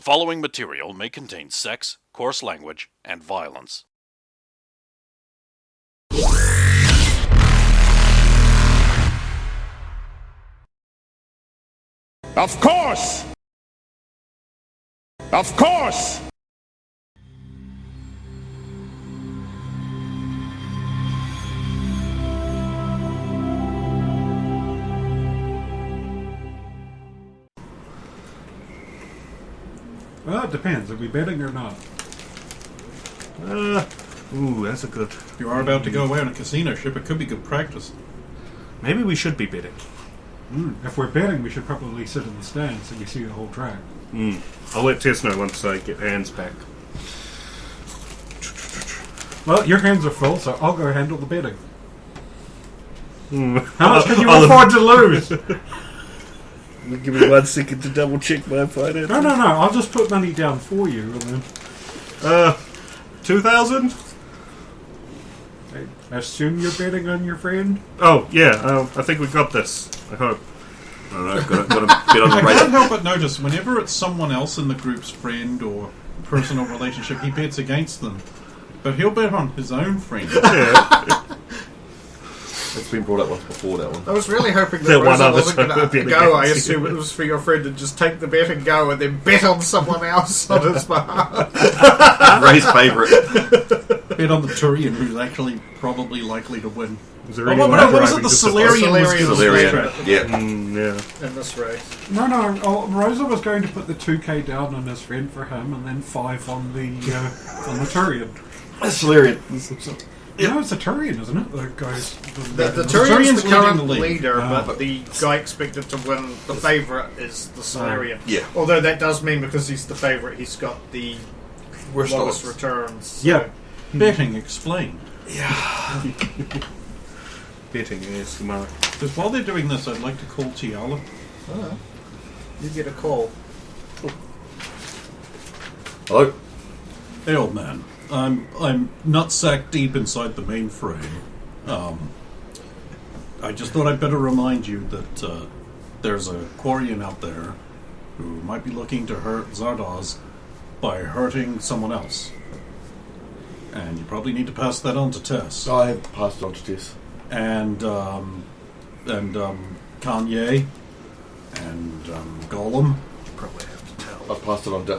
following material may contain sex, coarse language, and violence. Of course! Of course! Well, it depends. Are we betting or not? That's a good... If you are about to go away on a casino ship, it could be good practice. Maybe we should be bidding. If we're betting, we should probably sit in the stand so we see the whole track. I'll let Tess know once I get hands back. Well, your hands are full, so I'll go handle the betting. How much can you afford to lose? Give me 1 second to double check my finances. No. I'll just put money down for you, and then 2,000? I assume you're betting on your friend. Oh yeah, I think we got this. I hope. I don't know, got a bit on the I race. can't help but notice whenever it's someone else in the group's friend or personal relationship, he bets against them. But he'll bet on his own friend. Yeah. It's been brought up once before, that one. I was really hoping that That one Rosa other wasn't time going to betting go. I against you. assume it was for your friend to just take the bet and go and then bet on someone else on his behalf. Ray's favourite. Bet on the Turian, who's actually probably likely to win. Is there What anyone was it? driving The just above? Solarian was Solarian. good as Solarian, racetrack. yeah. In this race. No. Oh, Rosa was going to put the 2k down on his friend for him, and then 5 on the Turian. Solarian. No, it's a Turian, isn't it? The guys. The Turian's Turian's the current leading the league. leader, but the guy expected to win, the favourite, is the Solarian. Yeah. Although that does mean because he's the favourite, he's got the Worst lowest odds. returns. So. Yeah. Betting, explain. Betting, yes, Mark. Because while they're doing this, I'd like to call Tiala. Oh. You get a call. Hello? Hey, old man. I'm nutsack deep inside the mainframe. I just thought I'd better remind you that there's a Quarian out there who might be looking to hurt Zardoz by hurting someone else. And you probably need to pass that on to Tess. I have passed it on to Tess. And Kanye and Gollum. Probably have to tell. I passed it on to...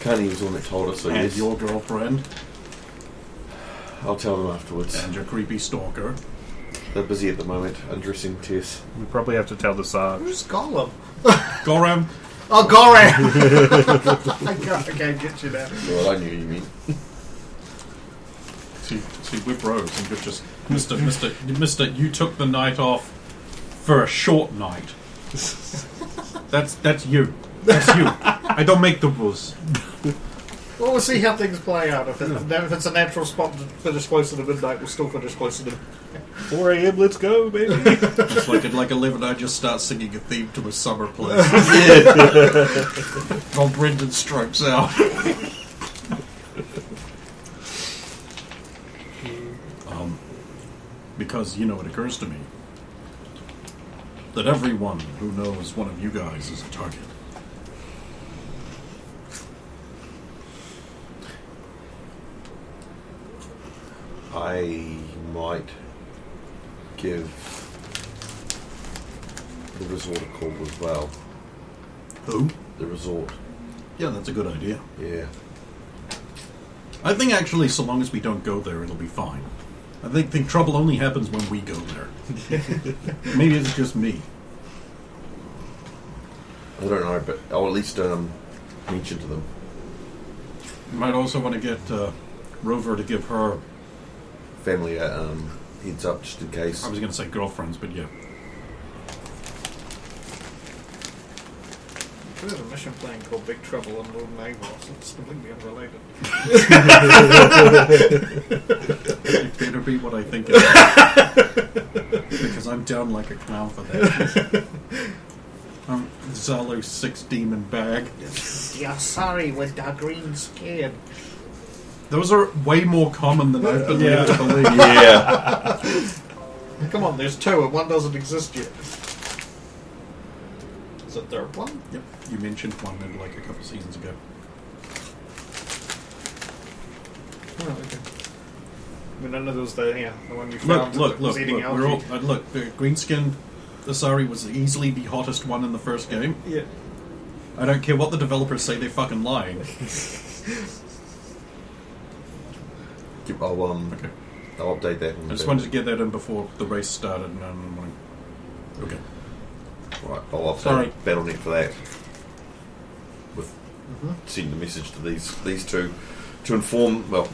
Kanye was the one that told us, so And yes. your girlfriend. I'll tell them afterwards. And your creepy stalker. They're busy at the moment, undressing Tess. We probably have to tell the Sarge. Who's Gollum? Goram. Oh, Goran! I can't get you now. Well, I knew you mean. See, we're bros, and you're just Mister. You took the night off for a short night. That's you. That's you. I don't make the rules. Well, we'll see how things play out. If it's a natural spot to finish closer to midnight, we'll still finish closer to 4 a.m. Let's go, baby. Just like at 11, I just start singing a theme to a summer play. While Brendan strokes out. Because, it occurs to me that everyone who knows one of you guys is a target. I might give the resort a call as well. Who? The resort. Yeah, that's a good idea. Yeah. I think actually, so long as we don't go there, it'll be fine. I think trouble only happens when we go there. Maybe it's just me. I don't know, but I'll at least mention to them. You might also want to get Rover to give her... Family heads up just in case. I was going to say girlfriends, but yeah. There's a mission playing called Big Trouble in Little Navos. It's completely unrelated. It better be what I think it is. Because I'm down like a clown for that. Zalo 6 demon bag. Yeah, sorry, with the green skin. Those are way more common than I've been led to believe. Yeah. Come on, there's two and one doesn't exist yet. It's the third one? Yep, you mentioned one maybe like a couple seasons ago. Oh, okay. I mean, none of those, the one you found Look, was eating we're all, algae. look, the green-skinned Asari was easily the hottest one in the first game. Yeah. I don't care what the developers say, they're fucking lying. Okay. I'll update that. I just wanted to get that in before the race started. Okay. Right, I'll Sorry. update Battle.net for that. With sending a message to these two to inform, well,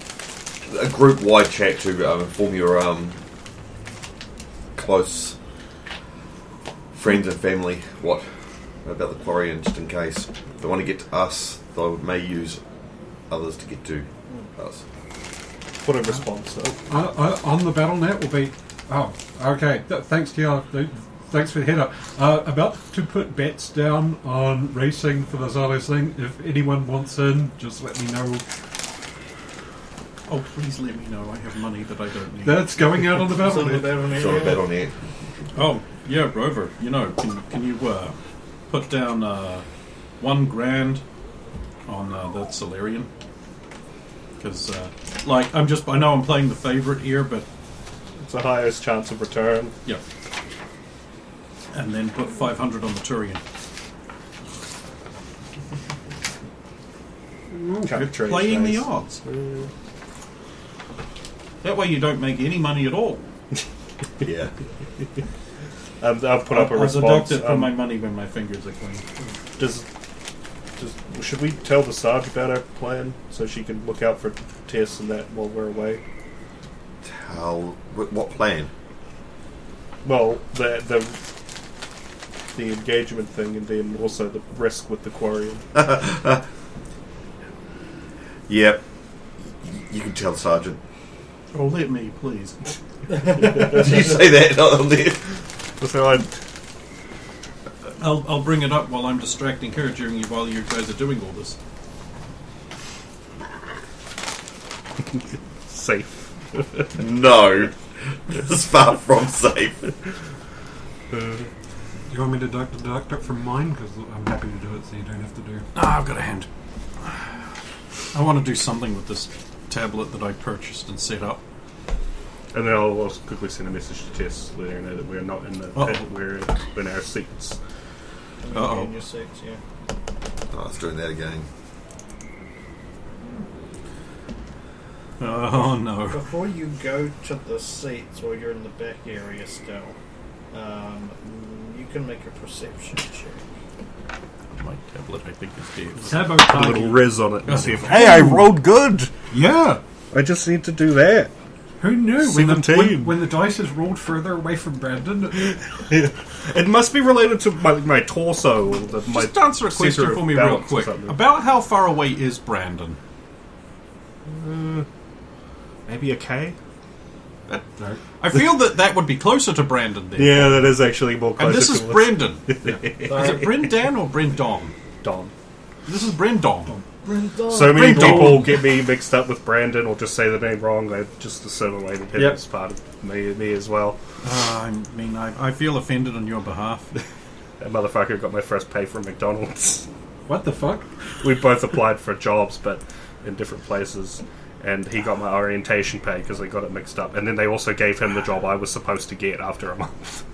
a group-wide chat to inform your close friends and family what about the quarry, and just in case if they want to get to us, they may use others to get to us. Put a response though. On the BattleNet will be... Oh, okay. Thanks to you. Thanks for the head up. About to put bets down on racing for the Xylos thing. If anyone wants in, just let me know. Oh, please let me know. I have money that I don't need. That's going out on the It's on the BattleNet. BattleNet, It's on yeah. Battle.net. Oh, yeah, Rover. You know, can you put down $1,000 on that Solarian? Because, I know I'm playing the favorite here, but It's the highest chance of return. yeah. And then put 500 on the Turian. You're Playing the odds. That way you don't make any money at all. Yeah. I'll put up a I'll response. deduct it from my money when my fingers are clean. Should we tell the Sarge about our plan so she can look out for tests and that while we're away? What plan? Well, the engagement thing, and then also the risk with the quarry. Yep. You can tell the sergeant. Oh, let me, please. Did you say that on there? So I'll bring it up while I'm distracting her while you guys are doing all this. safe. No. It's far from safe. Do you want me to deduct it from mine? Because I'm happy to do it so you don't have to do... I've got a hand. I want to do something with this tablet that I purchased and set up. And then I'll also quickly send a message to Tess, letting her know that we're not in the pit, we're in our seats. Uh-oh. In your seats, yeah. Oh, it's doing that again. Oh, no. Before you go to the seats, or you're in the back area still, you can make a perception check. My tablet, I think, is dead. A Sabotage. little res on it and see if... Hey, I rolled good! Yeah! I just need to do that. Who knew? 17. When the dice is rolled further away from Brandon... It must be related to my torso. Or my Just answer a question center for of me real balance or quick. something. About how far away is Brandon? Maybe a K? I feel that would be closer to Brandon then. Yeah, that is actually more closer And this is to Brendan. Is it Brendan or Brendon? Don. This is Brendon. So many Brendon. people get me mixed up with Brandon or just say the name wrong. I just assimilated him as part of me as well. I mean, I feel offended on your behalf. That motherfucker got my first pay from McDonald's. What the fuck? We both applied for jobs, but in different places. And he got my orientation pay because they got it mixed up. And then they also gave him the job I was supposed to get after a month.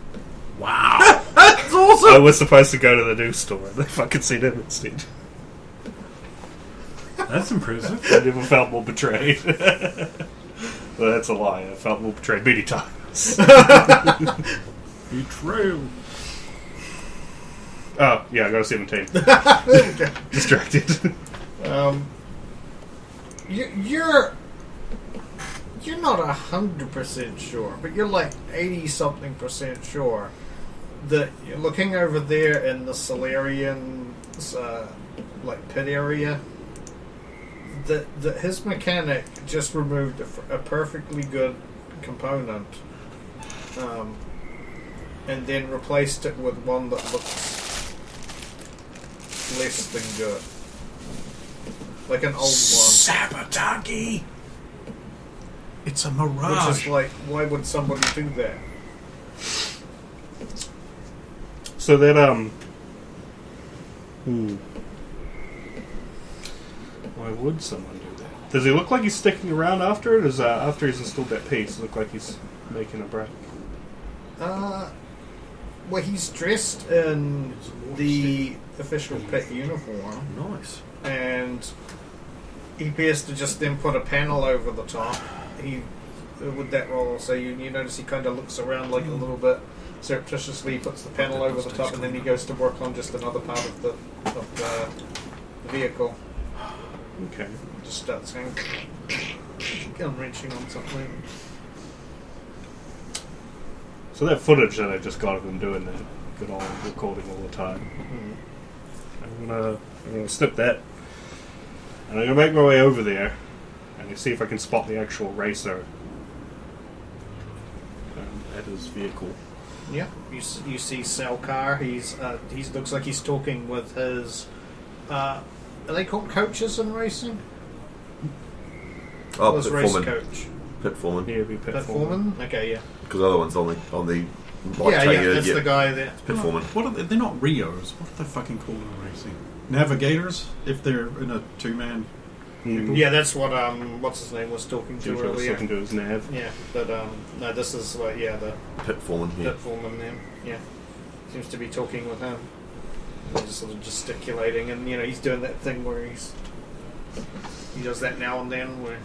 Wow. That's awesome. I was supposed to go to the news store, and they fucking sent him instead. That's impressive. I never felt more betrayed. Well, that's a lie. I felt more betrayed many times. Betrayal. Oh, yeah, I got a 17. Distracted. You're not 100% sure, but you're like 80-something% sure that you're looking over there in the Solarian pit area, that his mechanic just removed a perfectly good component, and then replaced it with one that looks less than good. Like an old one. Sabotage. It's a mirage. Which is like, why would somebody do that? So that, Why would someone do that? Does he look like he's sticking around after it? Or after he's installed that piece, look like he's making a break? Well, he's dressed in the official pit uniform, Nice. and he appears to just then put a panel over the top. He with that roll, so you notice he kind of looks around like a little bit surreptitiously, puts the panel over the top, and then he goes to work on just another part of the vehicle. Okay. Just starts going and wrenching on something. So that footage that I just got of him doing that, good old recording all the time. I'm gonna snip that, and I'm gonna make my way over there and see if I can spot the actual racer at his vehicle. Yeah, you see Selkar. He looks like he's talking with his. Are they called coaches in racing? Oh, His pit race foreman. coach. Pit foreman. Here be Pit foreman. Okay, yeah. Because the other one's on the Yeah, that's the guy there. Pit foreman. What are they? They're not Rios. What are they fucking called in racing? Navigators, if they're in a two-man. Yeah, that's what what's his name was talking to earlier. Talking to his nav. Yeah, but no, this is the Pit foreman. Yeah. pit foreman then. Yeah, seems to be talking with him. And they're just sort of gesticulating, and he's doing that thing where he does that now and then where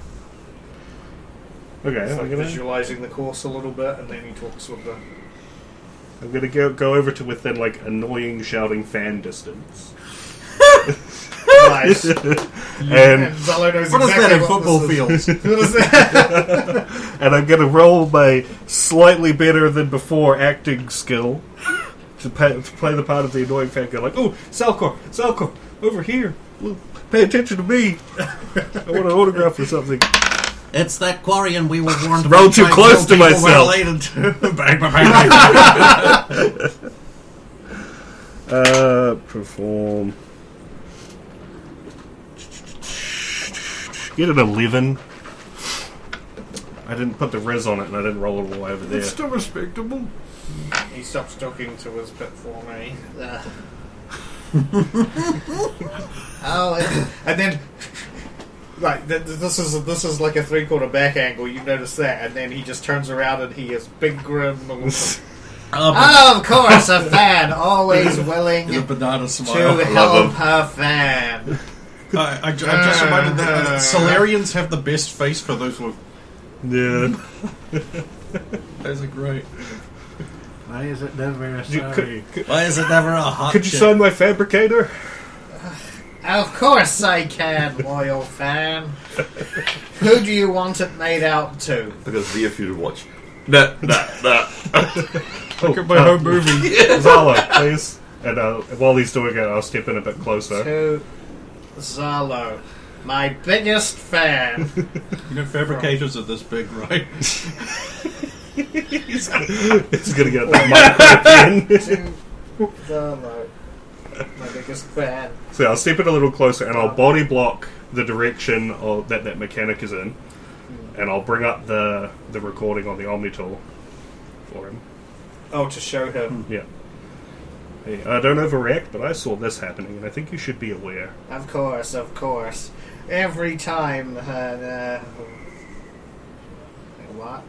Okay, it's I'm like gonna visualizing the course a little bit, and then he talks with the. I'm gonna go over to within like annoying shouting fan distance. Nice. And Zalo knows What is exactly that in what football this is. fields? What is that? and I'm gonna roll my slightly better than before acting skill to play the part of the annoying fan guy, like, oh, Salcor, over here. Pay attention to me. I want an autograph or something. It's that Quarian we were warned to Roll too close to myself. Related to. Bang, bang, bang. Perform. Get an 11. I didn't put the res on it, and I didn't roll it all the way over there. It's still respectable. He stops talking to his pit foreman. And then, like this is like a 3/4 back angle. You notice that, and then he just turns around and he is big grin. Oh, of course, a fan, always willing The to banana smile. help her fan. I just reminded that Solarians have the best face for those. Yeah. Those are great. Why is it never a Why is it never a hot Could you chick? sign my fabricator? Of course I can, loyal fan. Who do you want it made out to? I got Via for you to watch. Nah. Look at my home movie. Zala, please. And while he's doing it, I'll step in a bit closer. To Zalo, my biggest fan. You know, fabricators are this big, right? He's gonna get that micro pin. To Zalo, my biggest fan. So I'll step in a little closer, and I'll body block the direction of that mechanic is in, and I'll bring up the recording on the Omni tool for him. Oh, to show him. Yeah. Hey, don't overreact, but I saw this happening, and I think you should be aware. Of course. Every time. What?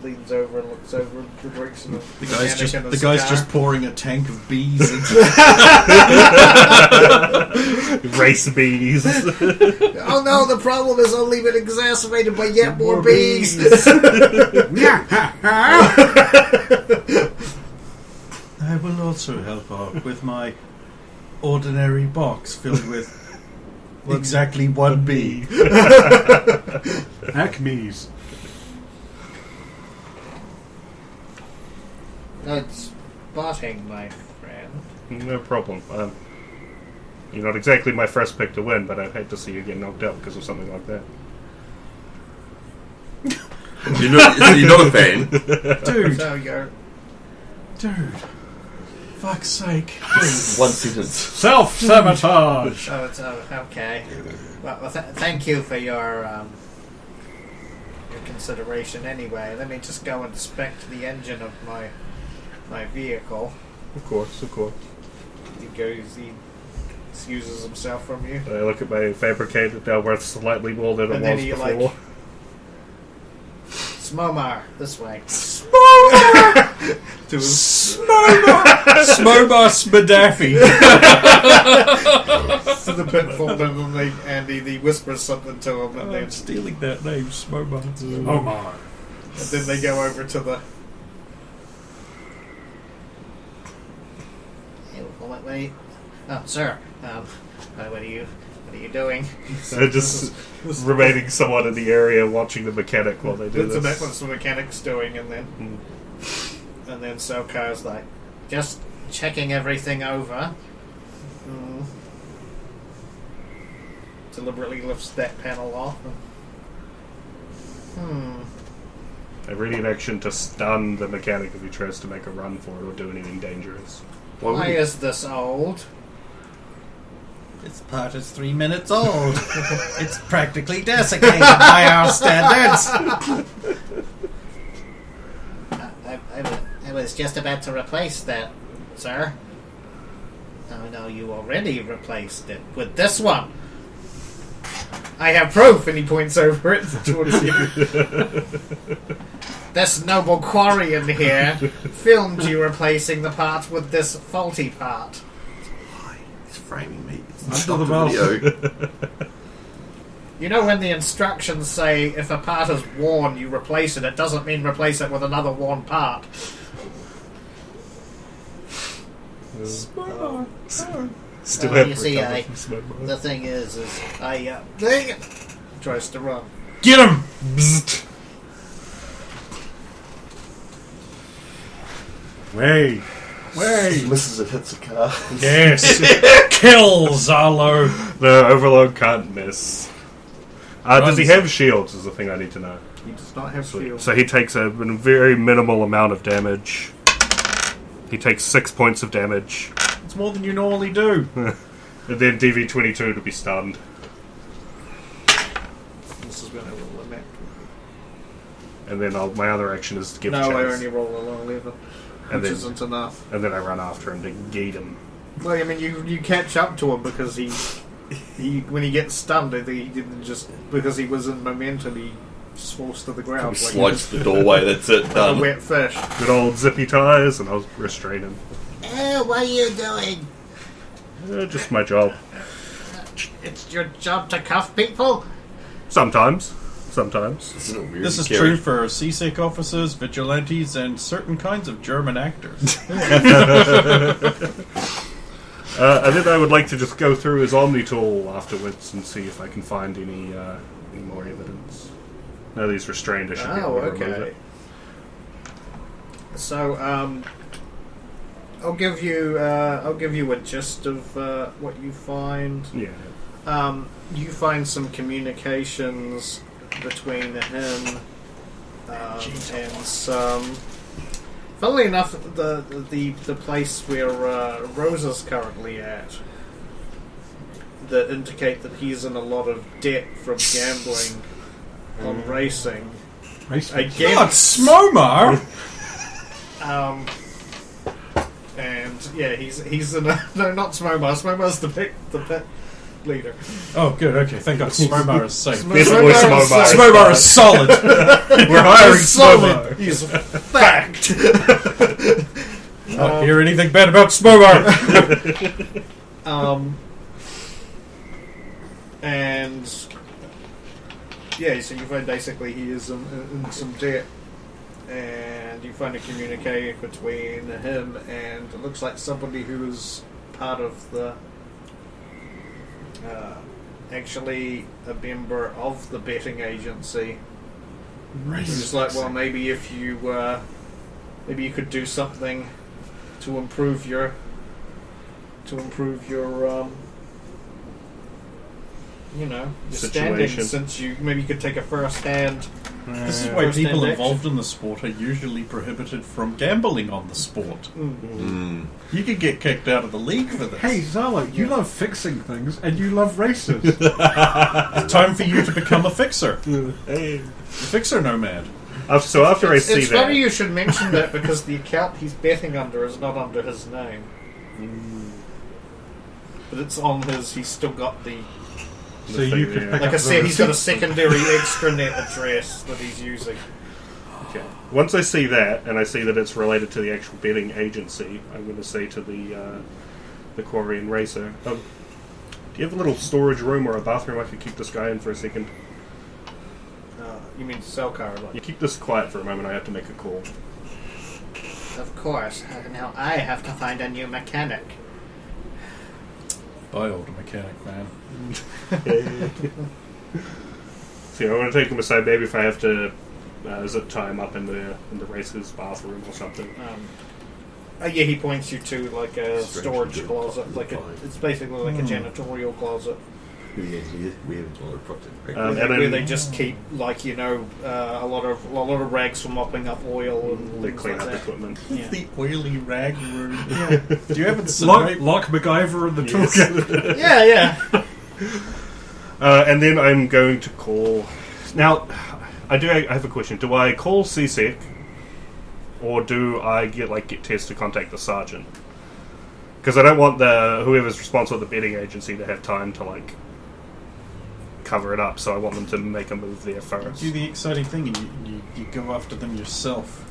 Leans over and looks over the direction of The guy's mechanic and the guy's cigar. just pouring a tank of bees into Race bees. Oh no, the problem is only been exacerbated by yet more bees. I will also help out with my ordinary box filled with exactly one bee. Acme's. That's spotting, my friend. No problem. You're not exactly my first pick to win, but I'd hate to see you get knocked out because of something like that. You're not a fan. Dude, So you're fuck's sake. One sentence. Self-sabotage! Oh, it's okay. Well, thank you for your consideration. Anyway, let me just go inspect the engine of my vehicle. Of course. He goes, he excuses himself from you. I look at my fabricated, now worth slightly more than it And then was he, before. like, Smomar, this way. To Smomar Smadaffy. to the pitfall, and then he whispers something to him, and then Stealing that name, Smomar. Oh my. and then they go over to the. Wait. Oh, sir. What are you doing? So just remaining somewhat in the area watching the mechanic while they do So this. that's what the mechanic's doing, and then Sokar's like, just checking everything over. Deliberately lifts that panel off. I really an action to stun the mechanic if he tries to make a run for it or do anything dangerous. Why is this old? This part is 3 minutes old. It's practically desiccated by our standards. I was just about to replace that, sir. Oh no, you already replaced it with this one. I have proof, and he points over it towards you. This noble quarry in here filmed you replacing the part with this faulty part. He's framing me. It's Under the not mouth. video. You know when the instructions say if a part is worn, you replace it, it doesn't mean replace it with another worn part. Still Oh, have you to see, recover I- from Smomar. The thing is I, dang it! Tries to run. Get him! Bzzzt. Way. Misses it, hits a car. Yes. Kill Zalo. The Overload can't miss. Does he Runs. have shields is the thing I need to know. He does not have shield. So he takes a very minimal amount of damage. He takes 6 points of damage. It's more than you normally do. And then DV22 to be stunned. This is going to roll a net. And then my other action is to give No, a I chase. only roll a 11, And which then- isn't enough. And then I run after him to gate him. Well, I mean, you catch up to him because he when he gets stunned, he didn't just because he was in momentum. He just falls to the He ground slides the doorway, that's it, like a done. wet fish. Good old zippy ties, and I'll restrain him. What are you doing? Just my job. It's your job to cuff people. Sometimes. Isn't it weird? This is Carry- true for CSEC officers, vigilantes, and certain kinds of German actors. And then I would like to just go through his Omni tool afterwards and see if I can find any more evidence. Now that he's restrained, I should be able to remove okay. it. So, I'll give you a gist of what you find. Yeah. You find some communications between him and some. Funnily enough, the place where Rosa's currently at that indicate that he's in a lot of debt from gambling on racing. Again, God, Smomar! And yeah, he's in a no, not Smomar. Smomar's the pit leader. Oh, good, okay. Thank God Smomar is safe. This boy Smomar. Smomar is solid. We're hiring He's solid. Smomar. He's fact. Not hear anything bad about Smomar. And yeah, so you find basically he is in some debt, and you find a communique between him and it looks like somebody who is part of the actually a member of the betting agency. He's like, well, maybe if you maybe you could do something to improve your you know, your standing, Situation. since you maybe you could take a first hand. This is why First-hand people action. involved in the sport are usually prohibited from gambling on the sport. Mm. You could get kicked out of the league for this. Hey, Zalo, you love fixing things and you love races. It's time for you to become a fixer. Hey. A fixer nomad. After I see it's that, funny you should mention that because the account he's betting under is not under his name. But it's on his. He's still got the. So you could pick Like up I said, the he's got a receipt. secondary extranet address that he's using. okay. Once I see that, and I see that it's related to the actual betting agency, I'm going to say to the Quarian racer, do you have a little storage room or a bathroom I could keep this guy in for a second? You mean Selkar? You keep this quiet for a moment. I have to make a call. Of course. Now I have to find a new mechanic. Buy older mechanic, man. So I want to take him aside, maybe if I have to zip tie him up in the racer's bathroom or something. Yeah, he points you to like a storage Strange. closet. It's basically like a janitorial closet. We haven't properly. And Where then they just keep like a lot of rags for mopping up oil and they things clean like up that. equipment. Yeah. The oily rag room. Yeah. Do you have it Like MacGyver in the Yes. toolkit. yeah. And then I'm going to call. Now, I have a question. Do I call CSEC, or do I get Tess to contact the sergeant? Because I don't want whoever's responsible at the betting agency to have time to cover it up. So I want them to make a move there first. Do the exciting thing and you go after them yourself.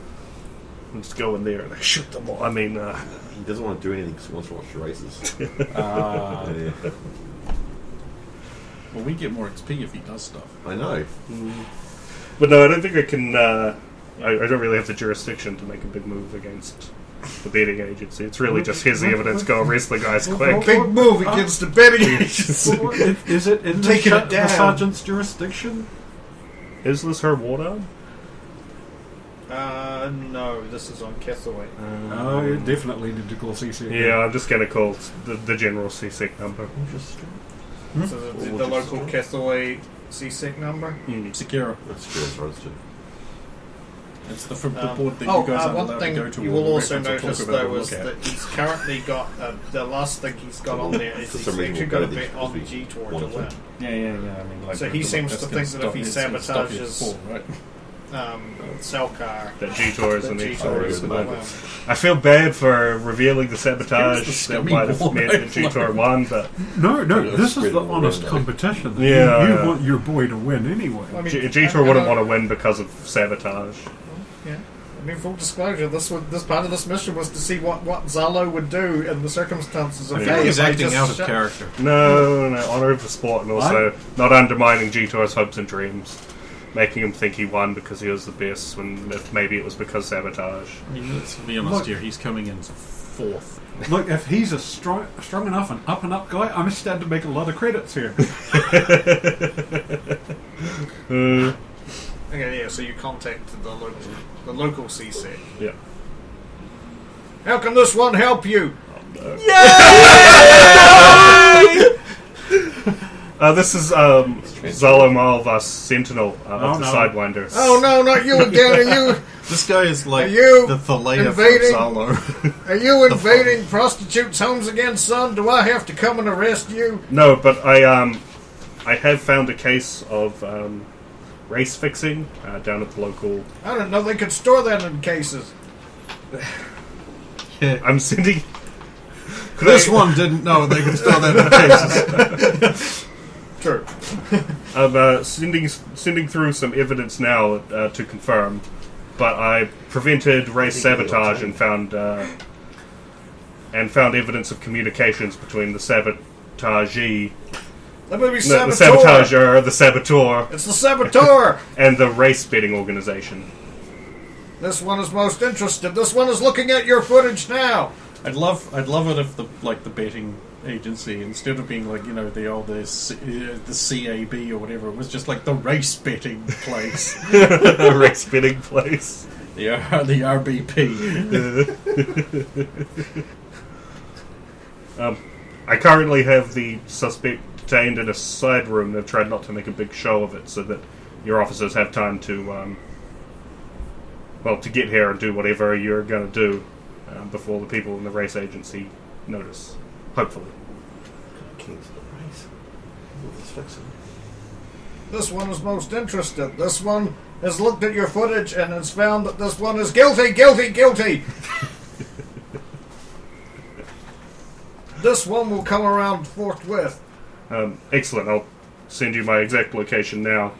Just go in there and shoot them all. I mean, He doesn't want to do anything because he wants to watch the races. Uh, Yeah. well, we get more XP if he does stuff. I know. but no, I don't think I can. I don't really have the jurisdiction to make a big move against the betting agency. It's really just here's the evidence. Go arrest the guys quick. Big move against the betting agency. Is it in Taking it the down. sergeant's jurisdiction? Is this her water? No, this is on Kethaway. Oh, you definitely need to call CC. Yeah, I'm just going to call the general CSEC number. So the local Kethaway CSEC number. Sekiro. That's true. That's right. It's the board that you guys aren't one allowed thing to go to. you or will also reference or notice talk about or though is look at. that he's currently got the last thing he's got on there is For he's some reason actually we'll got a go bet there on because we G-Tor to want to. win. Yeah. I mean, So he seems that's to gonna think that if he it's gonna stop you sabotages- before, right? Selkar. That G-Tor is That in the G-Tor is the gonna moment. win. I feel bad for revealing the sabotage Here's the that scummy might have boy meant that G-Tor won, but No, Yeah, this is spread the it all honest around, competition. Yeah, you yeah. want your boy to win anyway. I mean, G-Tor wouldn't want to win because of sabotage. Yeah. I mean, full disclosure, this part of this mission was to see what Zalo would do in the circumstances of Yeah, hey, He's if I acting just out of shut- character. No, honor of the sport, and also not undermining G-Tor's hopes and dreams, making him think he won because he was the best, when maybe it was because sabotage. Let's be honest Look. here. He's coming in fourth. Look, if he's a strong enough and up guy, I'm stand to make a lot of credits here. Okay, yeah. So you contacted the local CSEC. Yeah. How can this one help you? This is Zalo Malvas Sentinel of the no. Sidewinders. Oh no, not you again! Are you This guy is like Are you the Thalea invading? from Zalo. are you invading prostitutes' homes again, son? Do I have to come and arrest you? No, but I have found a case of race fixing down at the local. I didn't know they could store that in cases. I'm sending. This one didn't know they could store that in cases. True. I'm sending through some evidence now to confirm, but I prevented race sabotage and found evidence of communications between the sabotagee, Let me be the saboteur. sabotager, the saboteur, It's the saboteur. and the race betting organization. This one is most interested. This one is looking at your footage now. I'd love it if the betting agency, instead of being like the CAB or whatever, it was just like the race betting place. Race betting place. the RBP. I currently have the suspect detained in a side room. They've tried not to make a big show of it so that your officers have time to, to get here and do whatever you're going to do before the people in the race agency notice. Hopefully. Cancel the race. We'll just fix it. This one is most interested. This one has looked at your footage and has found that this one is guilty, guilty, guilty. This one will come around forthwith. Excellent. I'll send you my exact location now.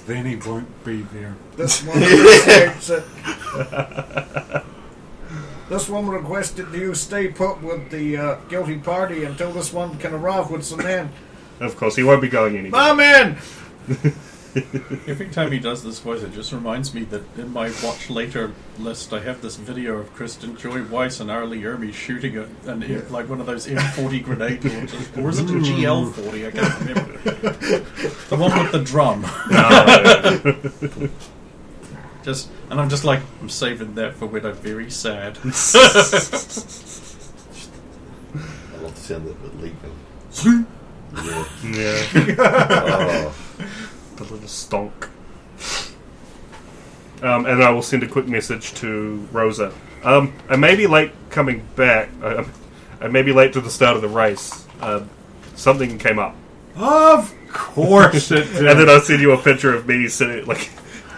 Then he won't be there. This one appreciates it. This one requested you stay put with the guilty party until this one can arrive with some men. Of course, he won't be going anywhere. My men! Every time he does this voice, it just reminds me that in my watch later list, I have this video of Kristen Joy Weiss and Arlie Ermy shooting like one of those M40 grenade launchers, or is it a GL40? I can't remember. The one with the drum. And I'm just like, I'm saving that for when I'm very sad. I love the sound of it leaving. Yeah. Oh. The little stonk. And I will send a quick message to Rosa. I may be late coming back. I may be late to the start of the race. Something came up. Of course it did. And then I'll send you a picture of me sitting, like,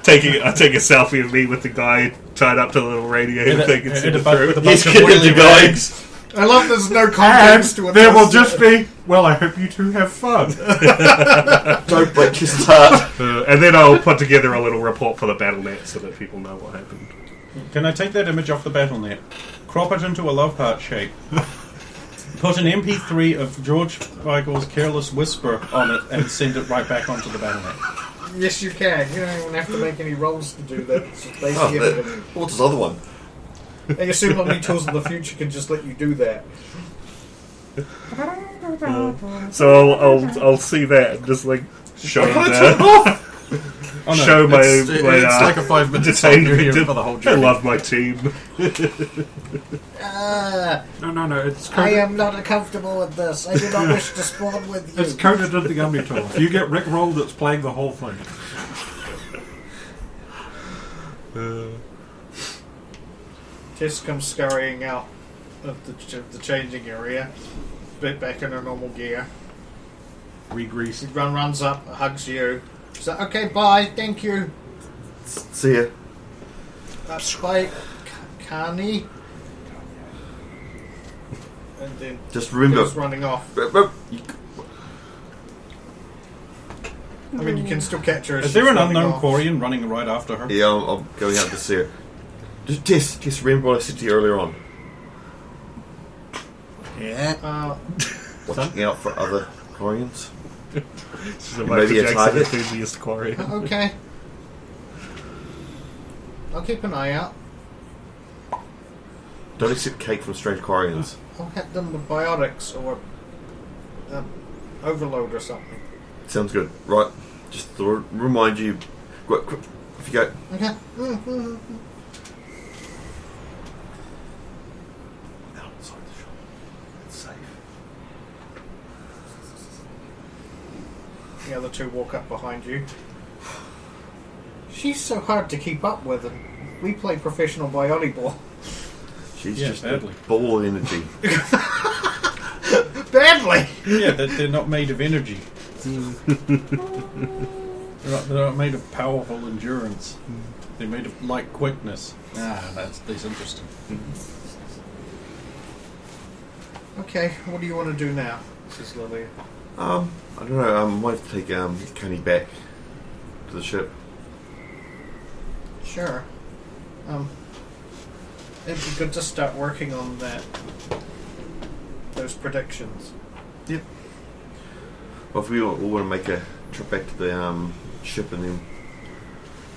I take a selfie of me with the guy tied up to the little radiator thing and send it through. He's kidding the guys. I love there's no And context to it. there will just be, well, I hope you two have fun. Don't break your start. And then I'll put together a little report for the BattleNet so that people know what happened. Can I take that image off the BattleNet, crop it into a love heart shape, put an MP3 of George Michael's Careless Whisper on it, and send it right back onto the BattleNet? Yes, you can. You don't even have to make any rolls to do that. It's just Oh, basic evidence. what's his other one? I assume only tools in the future can just let you do that. So I'll see that and just like show that. Oh, no, Show my it's like a 5-minute detained song you're here victim. for the whole I journey. love my team. No, it's I coded, am not comfortable with this. I do not wish to spawn with you. it's coded into the Gummy tool. If you get Rickrolled, it's playing the whole thing. Tess comes scurrying out of the changing area, bit back in her normal gear. Re-grease. She runs up, hugs you. She's like, okay, bye, thank you. See ya. That's quite canny. And then Just remember. goes running off. I mean, you can still catch her. as Is there she's an running unknown off. Quarian running right after her? Yeah, I'm going out to see her. Just Tess, remember what I said to you earlier on. Yeah. Watching out for other Koreans. She's a Maybe Michael a Jackson target? enthusiast quarry. Okay. I'll keep an eye out. Don't accept cake from strange Koreans. I'll hit them with biotics or overload or something. Sounds good. Right. Just to remind you. Quick, if you go. Okay. Outside the shop. It's safe. The other two walk up behind you. She's so hard to keep up with, and we play professional volleyball. She's Yeah, just badly. a ball of energy. Badly! Yeah, they're not made of energy. They're not made of powerful endurance. They're made of light quickness. That's interesting. Okay, what do you want to do now? Says Lily. I don't know. I might have to take Connie back to the ship. Sure. It'd be good to start working on those predictions. Yep. Well, if we all want to make a trip back to the ship, and then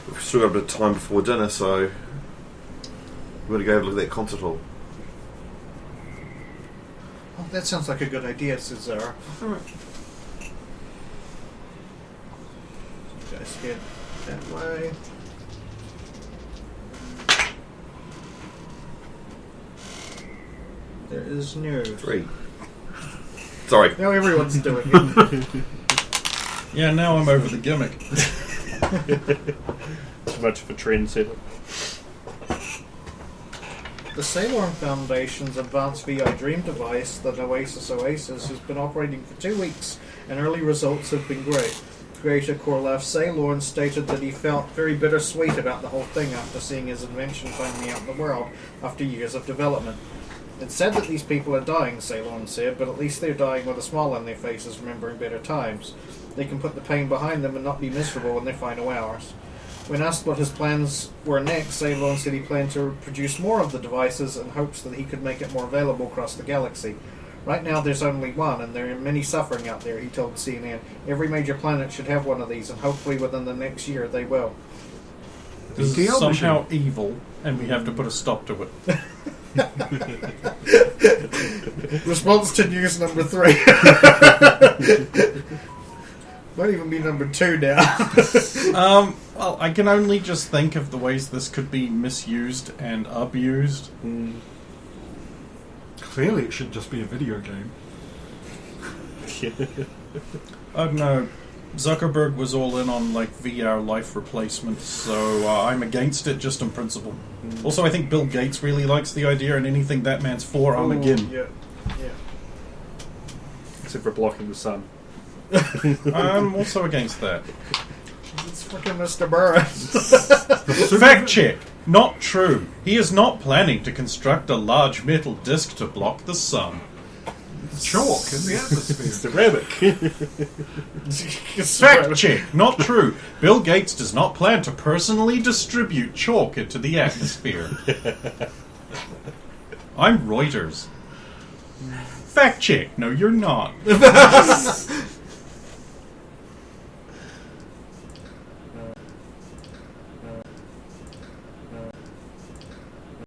we've still got a bit of time before dinner, so we're going to go have a look at that concert hall. Oh, that sounds like a good idea, says Zara. Alright. You guys head that way. There is news. 3. Sorry. Now everyone's doing it. Yeah, now I'm over the gimmick. Too much of a trendsetter. The Sailorn Foundation's advanced VI Dream device, the Oasis, has been operating for 2 weeks, and early results have been great. creator Korlev Ceylon stated that he felt very bittersweet about the whole thing after seeing his invention finally out in the world after years of development. It's sad that these people are dying, Ceylon said, but at least they're dying with a smile on their faces, remembering better times. They can put the pain behind them and not be miserable in their final hours. When asked what his plans were next, Ceylon said he planned to produce more of the devices in hopes that he could make it more available across the galaxy. Right now there's only one, and there are many suffering out there, he told CNN. Every major planet should have one of these, and hopefully within the next year they will. This is somehow evil, and we have to put a stop to it. Response to news number 3. Might even be number 2 now. Well, I can only just think of the ways this could be misused and abused. Clearly, it should just be a video game. I don't know. Zuckerberg was all in on like VR life replacement, so I'm against it just on principle. Also, I think Bill Gates really likes the idea, and anything that man's for, I'm again. Yeah. Except for blocking the sun. I'm also against that. It's fucking Mr. Burris. Fact check. Not true. He is not planning to construct a large metal disc to block the sun. Chalk in the atmosphere. Ceramic. Fact check. Not true. Bill Gates does not plan to personally distribute chalk into the atmosphere. I'm Reuters. Fact check. No, you're not.